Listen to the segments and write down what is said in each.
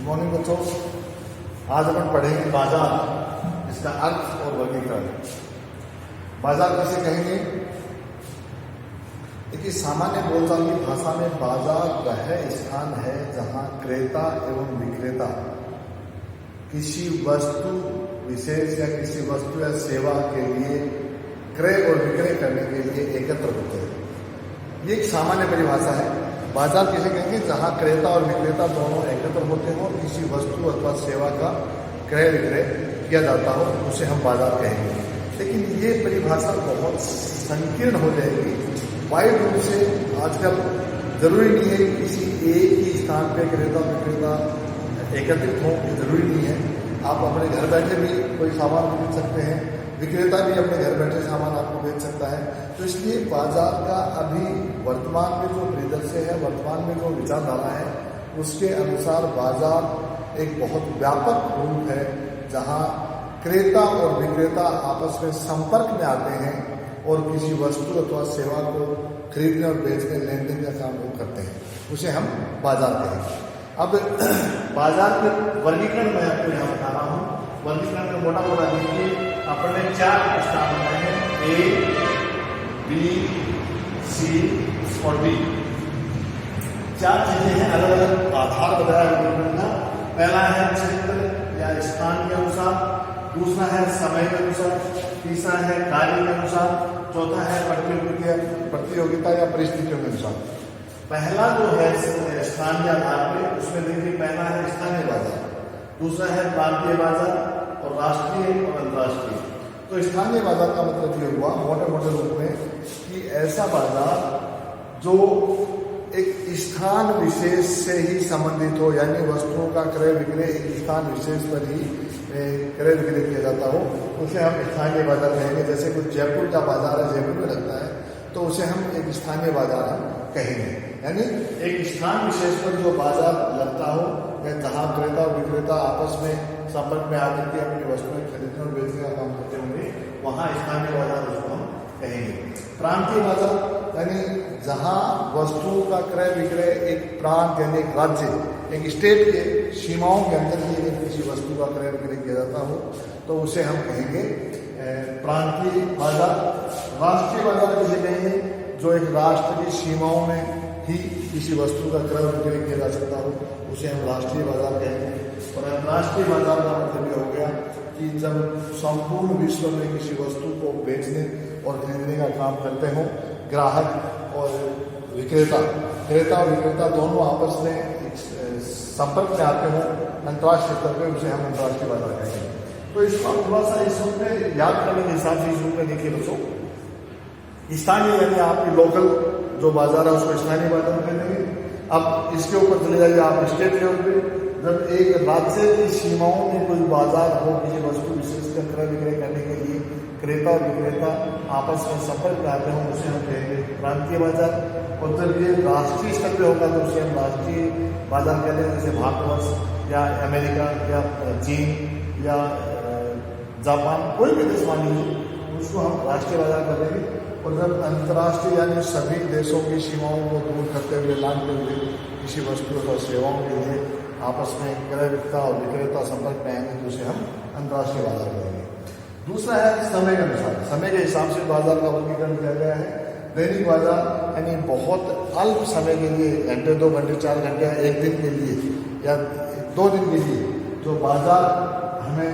Morning बच्चों, आज अपन पढ़ेंगे बाजार, इसका अर्थ और वर्गीकरण। बाजार किसे कहेंगे? देखिए, सामान्य बोलचाल की भाषा में बाजार वह स्थान है जहां क्रेता एवं विक्रेता किसी वस्तु विशेष या किसी वस्तु या सेवा के लिए क्रय और विक्रय करने के लिए एकत्र होते हैं। ये एक सामान्य परिभाषा है। बाजार किसे कहेंगे? जहां क्रेता और विक्रेता दोनों एकत्र होते हों, किसी वस्तु अथवा सेवा का क्रय विक्रय किया जाता हो, उसे हम बाजार कहेंगे। लेकिन ये परिभाषा बहुत संकीर्ण हो जाएगी। वाइड रूप से आजकल जरूरी नहीं है कि किसी एक ही स्थान पे क्रेता विक्रेता एकत्रित हो, जरूरी नहीं है। आप अपने घर बैठे भी कोई सामान खरीद सकते हैं, विक्रेता भी अपने घर बैठे सामान आपको बेच सकता है। तो इसलिए बाजार का अभी वर्तमान में जो परिदृश्य है, वर्तमान में जो विचारधारा है, उसके अनुसार बाजार एक बहुत व्यापक रूप है जहां क्रेता और विक्रेता आपस में संपर्क में आते हैं और किसी वस्तु अथवा सेवा को खरीदने और बेचने लेन देन का काम वो करते हैं, उसे हम बाजार कहेंगे। अब बाजार के वर्गीकरण मैं आपको यहाँ बता रहा हूँ। वर्गीकरण में मोटा मोटा देखिए, अपने 4 स्थान बनाए हैं, ए, बी, सी और डी। 4 चीजें हैं, अलग अलग आधार बताया वर्गीकरण का। पहला है क्षेत्र या स्थान के अनुसार, दूसरा है समय के अनुसार, तीसरा है कार्य के अनुसार, चौथा है प्रतियोगिता या परिस्थितियों के अनुसार। पहला जो है स्थान के आधार पे, उसमें देखिए पहला है स्थानीय बाजार, दूसरा है प्रांतीय बाजार और राष्ट्रीय और अंतर्राष्ट्रीय। तो स्थानीय बाजार का मतलब ये हुआ मोटे मोटे रूप में कि ऐसा बाजार जो एक स्थान विशेष से ही संबंधित हो, यानी वस्तुओं का क्रय विक्रय एक स्थान विशेष पर ही क्रय विक्रय किया जाता हो, उसे हम स्थानीय बाजार कहेंगे। जैसे कुछ जयपुर का बाजार है, जयपुर में लगता है, तो उसे हम एक स्थानीय बाजार हम कहेंगे। यानी एक स्थान विशेष पर जो बाजार लगता हो या जहां क्रेता और विक्रेता आपस में संपर्क में आकर के अपनी वस्तुएं खरीदने और बेचने का काम करते होंगे, वहां स्थानीय बाजार उसको हम कहेंगे। प्रांतीय बाजार यानी जहां वस्तुओं का क्रय विक्रय एक प्रांत यानी एक राज्य, एक स्टेट के सीमाओं के अंदर ही अगर किसी वस्तु का क्रय विक्रय किया जाता हो, तो उसे हम कहेंगे प्रांतीय बाजार। राष्ट्रीय बाजार किसे कहेंगे? जो एक राष्ट्र की सीमाओं में ही किसी वस्तु का क्रय विक्रय किया जा सकता हो, उसे हम राष्ट्रीय बाजार कहेंगे। और अंतर्राष्ट्रीय बाजार का मतलब यह हो गया कि जब संपूर्ण विश्व में किसी वस्तु को बेचने और खरीदने का काम करते हों ग्राहक और विक्रेता, क्रेता और विक्रेता दोनों आपस में संपर्क में आते हों अंतर्राष्ट्रीय स्तर पर, उसे हम अंतर्राष्ट्रीय बाजार कहेंगे। तो इसको थोड़ा सा इस रूप में याद करने के हिसाब से इस रूप में देखिए बच्चों, स्थानीय यानी आपकी लोकल जो बाजार है उसको स्थानीय बाजार कहेंगे। अब इसके ऊपर चले जाइए आप स्टेट लेवल पे, जब एक राज्य की सीमाओं में कोई बाजार हो किसी वस्तु विशेष का क्रय विक्रय करने के लिए क्रेता और विक्रेता आपस में संपर्क में आते हों, उसे हम कहेंगे प्रांतीय बाजार। और जब ये राष्ट्रीय स्तर पर होगा तो उसे हम राष्ट्रीय बाजार कह लेंगे, जैसे भारतवर्ष या अमेरिका या चीन या जापान, कोई भी देश मान लीजिए, उसको हम राष्ट्रीय बाजार कर देंगे। और जब अंतर्राष्ट्रीय यानी सभी देशों की सीमाओं को दूर करते हुए लांघते हुए किसी वस्तु और सेवाओं के लिए आपस में क्रय विक्रेता और विक्रेता संपर्क में आएंगे, तो उसे हम अंतर्राष्ट्रीय बाजार करेंगे। दूसरा है समय के अनुसार, समय के हिसाब से बाजार का वर्गीकरण किया गया है। दैनिक बाजार यानी बहुत अल्प समय के लिए, घंटे 2 घंटे 4 घंटे, 1 दिन के लिए या 2 दिन के लिए जो बाजार हमें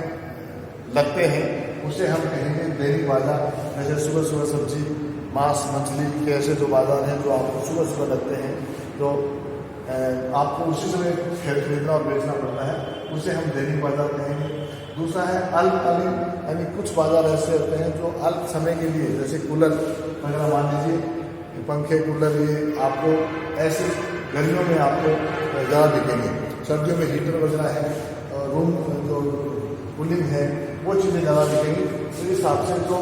लगते हैं, उसे हम कहेंगे दैनिक बाजार। जैसे सुबह सुबह सब्जी, मांस, मछली के ऐसे जो बाजार हैं जो आपको सुबह सुबह लगते हैं, जो आपको उसी समय खरीदना और बेचना पड़ता है, उसे हम दैनिक बाजार कहेंगे। दूसरा है अल्पकालीन, यानी कुछ बाजार ऐसे होते हैं जो अल्प समय के लिए, जैसे कूलर वगैरह मान लीजिए, पंखे कूलर, ये आपको ऐसे गर्मियों में आपको ज़्यादा दिखेंगे, सर्दियों में हीटर वगैरह है, रूम जो कूलिंग है वो चीज़ें ज़्यादा दिखेंगी। तो इस हिसाब से जो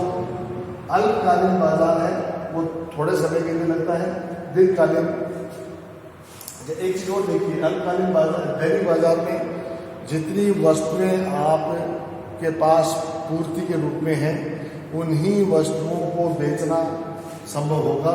अल्पकालीन बाजार है वो थोड़े समय के लिए लगता है। दीर्घकालीन, एक चीज और देखिए, अल्पकालीन बाजार, दैनिक बाजार में जितनी वस्तुएं आपके पास पूर्ति के रूप में हैं, उन्हीं वस्तुओं को बेचना संभव होगा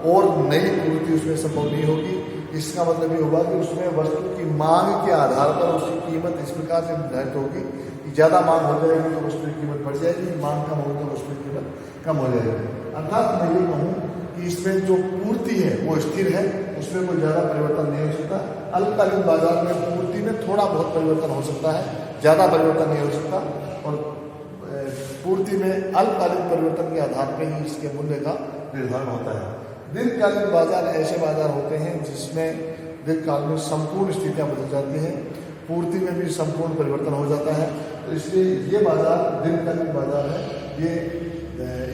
और नई पूर्ति उसमें संभव नहीं होगी। इसका मतलब ये हुआ कि उसमें वस्तु की मांग के आधार पर उसकी कीमत इस प्रकार से निर्धारित होगी कि ज़्यादा मांग हो जाएगी तो वस्तु की कीमत बढ़ जाएगी, मांग कम होगी तो वस्तु की कीमत कम हो जाएगी। अर्थात मैं ये कहूँ कि इसमें जो पूर्ति है वो स्थिर है, उसमें कोई ज़्यादा परिवर्तन नहीं हो सकता। अल्पकालीन बाजार में पूर्ति में थोड़ा बहुत परिवर्तन हो सकता है, ज़्यादा परिवर्तन नहीं हो सकता, और पूर्ति में अल्पकालीन परिवर्तन के आधार पर ही इसके मूल्य का निर्धारण होता है। दीर्घकालीन बाजार ऐसे बाजार होते हैं जिसमें दीर्घकाल में संपूर्ण स्थितियां बदल जाती हैं, पूर्ति में भी संपूर्ण परिवर्तन हो जाता है। तो इसलिए ये बाजार दीर्घकालीन बाजार है, ये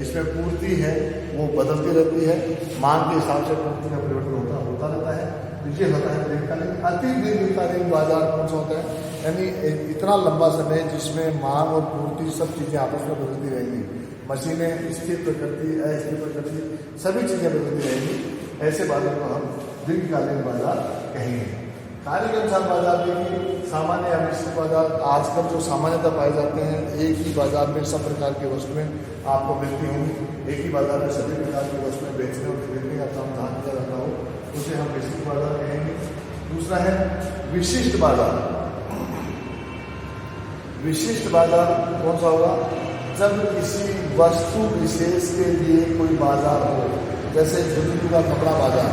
इसमें पूर्ति है वो बदलती रहती है, मांग के हिसाब से पूर्ति का परिवर्तन होता रहता है। तो ये होता है दीर्घकालीन। अति दीर्घकालीन बाजार कौन सा होता है, यानी इतना लंबा समय जिसमें मांग और पूर्ति सब चीज़ें आपस में बदलती रहेंगी, मशीनें स्थिर प्रकृति अस्थिर प्रकृति सभी चीज़ें बदलती रहेंगी, ऐसे बाजार को हम दीर्घकालीन बाजार कहेंगे। कार्य के अनुसार बाजार देखिए, सामान्य या मिश्रित बाजार आजकल जो सामान्यतः पाए जाते हैं, एक ही बाजार में सब प्रकार की वस्तुएं आपको मिलती होंगी, एक ही बाजार में सभी प्रकार की वस्तुएं बेचने और खरीदने का काम जहाँ किया जाता हो उसे हम मिश्रित बाजार कहेंगे। दूसरा है विशिष्ट बाजार। विशिष्ट बाजार कौन सा होगा, जब किसी वस्तु विशेष के लिए कोई बाजार हो, जैसे जुल्लू का कपड़ा बाजार,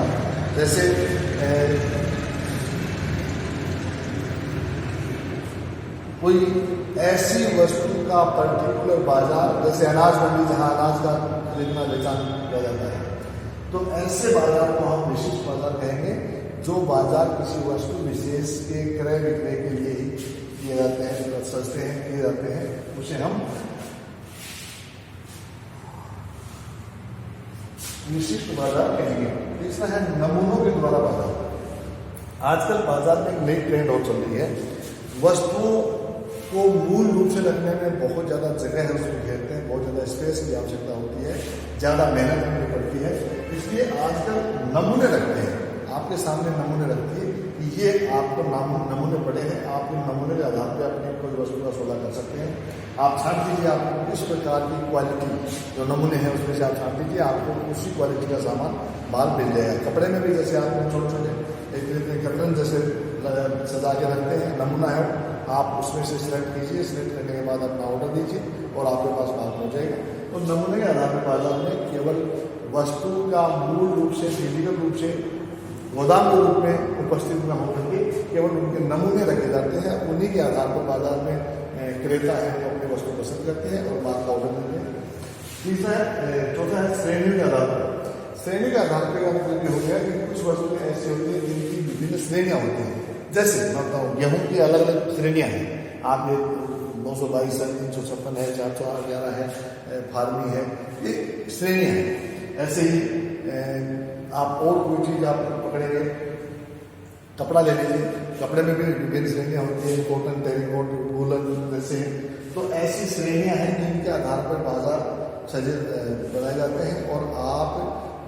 जैसे कोई ऐसी वस्तु का पर्टिकुलर बाजार, जैसे अनाज मंडी जहाँ अनाज का खरीदना बेचान किया जाता है, तो ऐसे बाजार को हम विशिष्ट बाजार कहेंगे। जो बाजार किसी वस्तु विशेष के क्रय विक्रय के लिए ही किए जाते हैं, सस्ते हैं किए जाते हैं, उसे हम विशिष्ट बाजार कहेंगे। तीसरा है नमूनों के द्वारा बाजार। आजकल बाजार में एक नई ट्रेंड और चल रही है, वस्तुओं को मूल रूप से रखने में बहुत ज़्यादा जगह है, उसको घेरते हैं, बहुत ज़्यादा स्पेस की आवश्यकता होती है, ज़्यादा मेहनत करनी पड़ती है, इसलिए आजकल नमूने रखते हैं, आपके सामने नमूने रखती है कि ये आपको नमूने पड़े हैं, आप उन नमूने के आधार पर अपनी कोई वस्तु का सौदा कर सकते हैं। आप छांट दीजिए, आपको किस प्रकार की क्वालिटी जो नमूने हैं उसमें से आप छांट दीजिए, आपको उसी क्वालिटी का सामान माल मिल जाएगा। कपड़े में भी जैसे आपने छोटे छोटे एक कर्टन जैसे सजा के रखते हैं, नमूना है, आप उसमें से सिलेक्ट कीजिए, सिलेक्ट करने के बाद अपना ऑर्डर दीजिए और आपके पास माल पहुँच जाएगा। तो नमूने के आधार पर बाजार में केवल वस्तु का मूल रूप से फिजिकल रूप से गोदाम के रूप में उपस्थित न होकर के केवल उनके नमूने रखे जाते हैं, उन्हीं के आधार पर बाजार में क्रेता है वो अपनी वस्तु पसंद करते हैं और माल का ऑर्डर देते हैं। तीसरा है, चौथा है श्रेणी के आधार पर। श्रेणी के आधार पर मतलब ये हो गया कि कुछ वस्तुएं ऐसी होती हैं जिनकी विभिन्न श्रेणियाँ होती हैं। जैसे मैं बताऊँ, गेहूँ की अलग अलग श्रेणियाँ हैं, आप ये 922 है, 356 है, 411 है, फार्मी है, ये श्रेणियाँ हैं। ऐसे ही आप और कोई चीज़ आप पकड़ेंगे, कपड़ा ले लीजिए, कपड़े में भी विभिन्न श्रेणियाँ होती हैं, कॉटन, टेरिकॉट, वूलन जैसे हैं। तो ऐसी श्रेणियाँ हैं जिनके आधार पर बाजार सजे बनाए जाते हैं और आप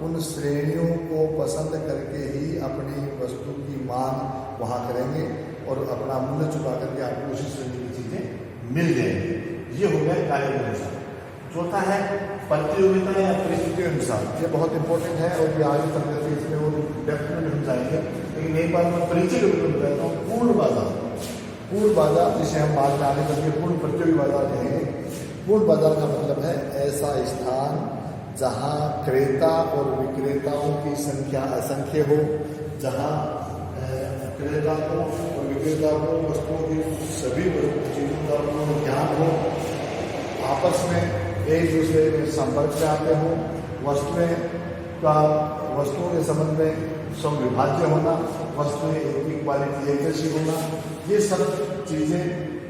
उन श्रेणियों को पसंद करके ही अपनी वस्तु की मांग वहाँ करेंगे और अपना मूल्य चुका करके आपको उसी श्रेणी की चीज़ें मिल जाएंगी। ये हो गया कार्य के अनुसार। चौथा है प्रतियोगिता या परिस्थिति के अनुसार। ये बहुत इंपॉर्टेंट है और ये आगे तक करके इसमें वो डेप्थ में हम जाएंगे, लेकिन एक बार मैं परिचय के रूप में बताता हूँ। पूर्ण बाजार, पूर्ण बाजार जिसे हम बाद में आगे करके पूर्ण प्रतियोगी बाजार कहेंगे। पूर्ण बाजार का मतलब है ऐसा स्थान जहाँ क्रेता और विक्रेताओं की संख्या असंख्य हो, जहाँ क्रेता को और विक्रेता को वस्तुओं की सभी चीज़ों का पूर्ण ज्ञान हो, आपस में एक दूसरे के संपर्क में आते हों, वस्तुओं के संबंध में संविभाज्य होना, वस्तुएं एक ही क्वालिटी एक जैसी होना, ये सब चीज़ें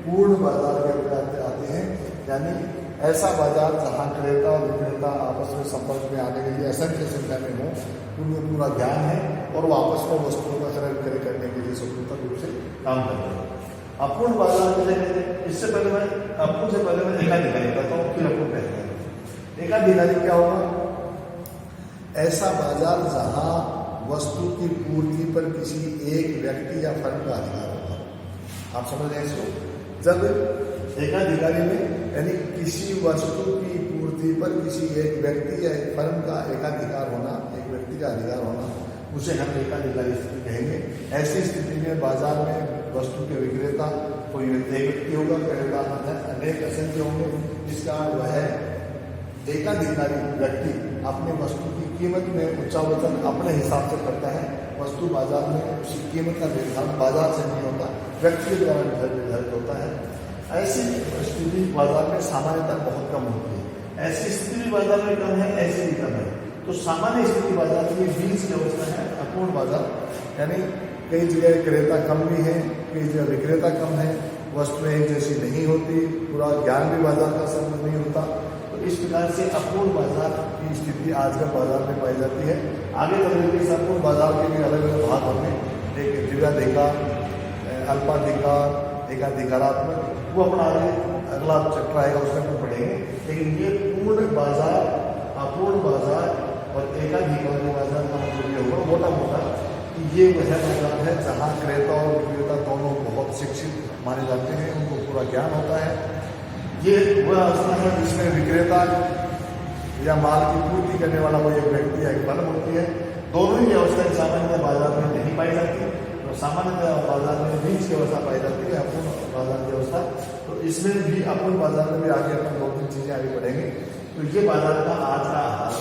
पूर्ण बाजार के अंतर्गत आते हैं। यानी ऐसा बाजार जहाँ क्रेता और विक्रेता आपस में संपर्क में आने के लिए असंख्य संख्या में हो, उनमें पूरा ज्ञान है और वो आपस में वस्तुओं का क्रय विक्रय करने के लिए स्वतंत्र रूप से काम करते हैं। अपूर्ण बाजार में इससे पहले मैं अपूर्ण से पहले मैं एकाधिकारी कहता हूँ, फिर अपूर्ण कहते हैं। एकाधिकारी क्या होगा? ऐसा बाजार जहाँ वस्तु की पूर्ति पर किसी एक व्यक्ति या फर्म का अधिकार होगा। आप समझ रहे हैं इसको? जब एकाधिकारी में यानी किसी वस्तु की पूर्ति पर किसी एक व्यक्ति या एक फर्म का एकाधिकार होना, एक व्यक्ति का अधिकार होना, उसे हम एकाधिकारी स्थिति कहेंगे। ऐसी स्थिति में बाजार में वस्तु के विक्रेता कोई एक व्यक्ति होगा, क्रेता अनेक असंख्य होंगे, जिसका वह एकाधिकारी व्यक्ति अपने वस्तु की कीमत में उच्चावचन अपने हिसाब से करता है। वस्तु बाजार में उसकी कीमत का निर्धारण बाजार से नहीं होता, व्यक्ति के द्वारा निर्धारित होता है। ऐसी स्थिति बाजार में सामान्यतः बहुत कम होती है। ऐसी स्थिति भी बाजार में कम है, ऐसी भी कम है। तो सामान्य स्थिति बाजार की बीच की अवस्था है अपूर्ण बाजार, यानी कई जगह क्रेता कम भी है, कई जगह विक्रेता कम है, वस्तुएं एक जैसी नहीं होती, पूरा ज्ञान भी बाजार का संबंध नहीं होता। तो इस प्रकार से अपूर्ण बाजार की स्थिति आजकल बाजार में पाई जाती है। आगे बढ़ने के अपूर्ण बाजार के लिए अलग अलग भाग होंगे, एक द्विवाधिकार, अल्पाधिकार, एकाधिकारात्मक, वो अपना आगे अगला चैप्टर आएगा उसमें हम पढ़ेंगे। लेकिन ये पूर्ण बाजार, अपूर्ण बाजार और एकाधिकारी बाजार का मतलब ये होगा मोटा मोटा कि ये वह बाजार है जहाँ क्रेता और विक्रेता दोनों बहुत शिक्षित माने जाते हैं, उनको पूरा ज्ञान होता है। ये वह अवस्था है जिसमें विक्रेता या माल की पूर्ति करने वाला कोई एक व्यक्ति या एक फर्म होती है। दोनों ही अवस्थाएं सामान्य बाजार में नहीं पाई जाती, तो सामान्य बाजार में बीच की अवस्था पाई जाती है, अपूर्ण बाजार की अवस्था। तो इसमें भी अपूर्ण बाजार में भी आगे अपन 2-3 चीजें आगे बढ़ेंगे। तो ये बाजार का आज का आधार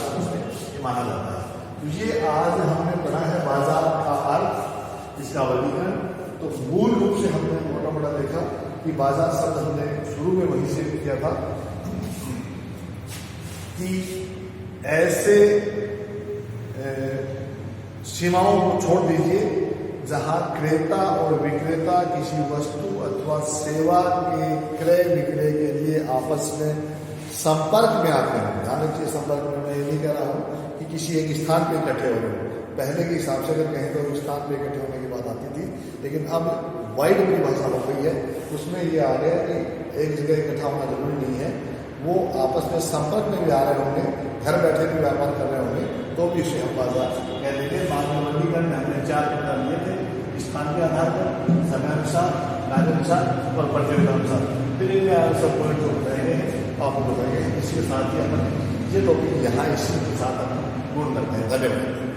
माना जाता है। तो ये आज हमने पढ़ा है बाजार का अर्थ, इसका वर्गीकरण। तो मूल रूप से हमने मोटा मोटा देखा कि बाजार शब्द हमने शुरू में वहीं से किया था कि ऐसे सीमाओं को छोड़ दीजिए जहां क्रेता और विक्रेता किसी वस्तु अथवा सेवा के क्रय विक्रय के लिए आपस में संपर्क में आते हैं। ध्यान रखिए, संपर्क में मैं ये नहीं कह रहा हूं कि किसी एक स्थान पे इकट्ठे हो रहे हो। पहले के हिसाब से अगर कहें तो एक स्थान पे इकट्ठे होने की बात आती थी, लेकिन अब वाइड परिभाषा हो गई है। उसमें ये आ गया कि एक जगह इकट्ठा होना जरूरी नहीं है, वो आपस में संपर्क में भी आ रहे होंगे, घर बैठे भी व्यापार कर रहे होंगे, तो भी इसे हम बाजार कह लेंगे। वर्गीकरण हमने 4 प्रकार लिए थे, स्थान के आधार पर, समयानुसार, कार्यानुसार और प्रतियोगितानुसार। फिर इनमें सब पॉइंट जो बताएंगे आपको बताएंगे। इसके साथ ही अपन ये टॉपिक यहाँ इसी के साथ अपन पूर्ण करते हैं। धन्यवाद।